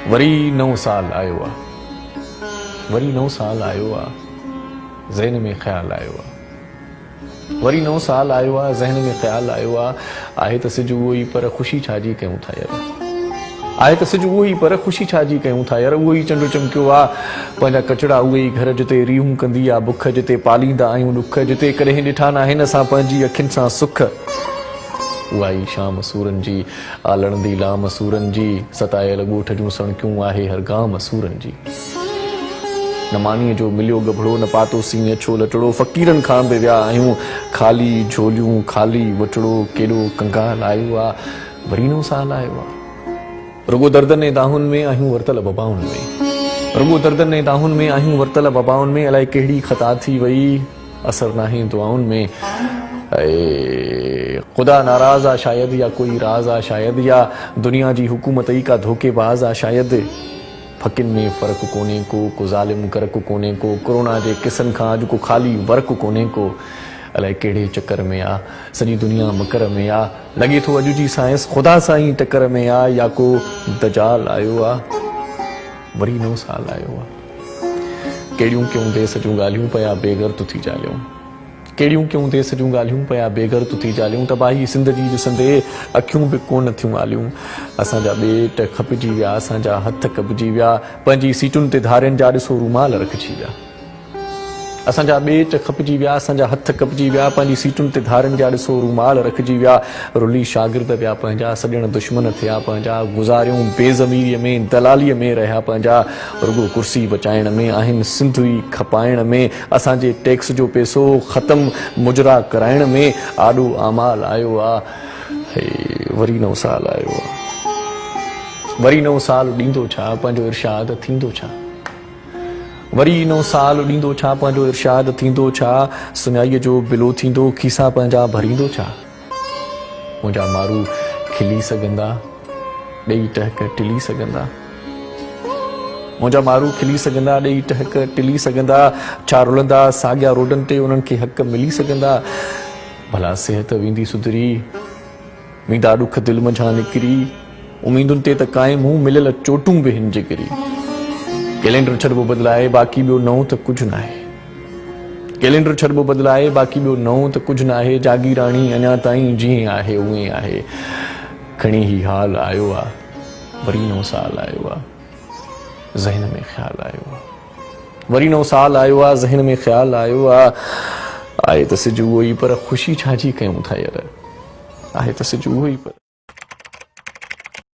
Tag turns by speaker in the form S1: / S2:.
S1: वरी नओं साल आयो आ, वरी नओं साल आयो आ, ज़हन में ख़्याल आयो आ। वरी नओं साल आयो आ, ज़हन में ख़्याल आयो आ। आहे त सिज उहो ई पर ख़ुशी छाजी कयूं था यार, आहे त सिज उहो ई पर ख़ुशी छाजी कयूं था यार। उहो ई चंड चमकियो आ, पंहिंजा कचड़ा उहे ई घर जिते रीहूं कंदी आ बुख, जिते पालींदा आहियूं ॾुख, जिते कॾहिं ॾिठा नाहिनि असां पंहिंजी अखियुनि सां सुख। उहा ई शाम सूरनि जी, आलणंदी लाम सूरनि जी, सतायल ॻोठ जूं सणकियूं आहे हर गाम सूरनि जी। न मानीअ जो मिलियो गभड़ो, न पातो सीं अछो लटड़ो, फ़क़ीरनि खां बि विया आहियूं ख़ाली झोलियूं ख़ाली वटड़ो। केॾो कंगाल आयो आ, वरी नओं साल आयो आ। रुगो दर्दनि ऐं दाहुनि में आहियूं वरतल बबाउनि में, रुगो दर्दनि ऐं दाहुनि में आहियूं वरतल बबाउनि में। अलाए कहिड़ी ख़ता थी वई, असर नाहे दुआउनि में। खुदा नाराज़ आ शायद, या कोई राज आ शायद, या दुनिया जी हुकूमत ई का धोखेबाज आ शायद। फ़किन में फ़र्क़ु कोन्हे को ज़ालिम करक कोन्हे को, कोरोना जे किसन खां अॼु को ख़ाली वर्क कोन्हे को। अलाए कहिड़े चक्कर में आ, सॼी दुनिया मकर में आ। लॻे थो अॼु जी साइंस ख़ुदा सां ई टकर में आ, या को दजाल आयो आ। वरी नओं साल आयो आ। कहिड़ियूं क्यों देस जूं ॻाल्हियूं पिया बेग़र्त थी चालियूं, कहिड़ियूं क्यों देस जूं ॻाल्हियूं पिया बेग़र्त थी चालियूं। तबाही सिंध जी ॾिसंदे अखियूं बि कोन थियूं आलियूं। असांजा ॿेट खपिजी विया, असांजा हथ कपिजी विया, पंहिंजी सीटुनि ते धारियुनि जा ॾिसो रूमाल रखिजी विया। असांजा ॿेट खपिजी विया, असांजा हथ कपिजी विया, पंहिंजी सीटुनि ते धारियुनि जा ॾिसो रूमाल रखिजी विया। रुली शागिर्द विया पंहिंजा, सॼण दुश्मन थिया पंहिंजा। गुज़ारियूं बेज़मीरीअ में, दलालीअ में रहिया पंहिंजा। रुगो कुर्सी बचाइण में आहिनि सिंधु ई खपाइण में। असांजे टैक्स जो पैसो ख़तमु मुजरा कराइण में। आॾो आमाल आयो आ, वरी नओं साल आयो आ। वरी नओं साल ॾींदो छा, पंहिंजो इरशाद थींदो छा। वरी नओं साल ॾींदो छा, पंहिंजो इरशाद थींदो छा। सुञाईअ जो बिलो थींदो, खीसा पंहिंजा भरींदो छा। मुंहिंजा मारू खिली सघंदा, ॾेई टहक टिली सघंदा। मुंहिंजा मारू खिली सघंदा, ॾेई टहक टिली सघंदा। छा रुलंदा साॻिया रोडनि ते, उन्हनि खे हक़ मिली सघंदा। भला सिहत वेंदी सुधरी, वेंदा ॾुख दिलि मंझां निकिरी। उमीदुनि ते त क़ाइम हूं, मिलियल चोटूं बि हिन जिगरी। कैलेंडर छॾिबो बदिलाए, बाक़ी ॿियो नओं त कुझु नाहे। कैलेंडर छॾिबो बदिलाए, बाक़ी ॿियो नओं त कुझु नाहे। जागीराणी अञा ताईं जीअं आहे उएं आहे। खणी ही हाल आयो आ, वरी नओं साल आयो आ, ज़हन में ख़्याल आयो आ। वरी नओं साल आयो आ, ज़हन में ख़्याल आयो आ। आहे त सिज उहो ई पर ख़ुशी छाजी कयूं था यार, आहे त सिज उहो ई पर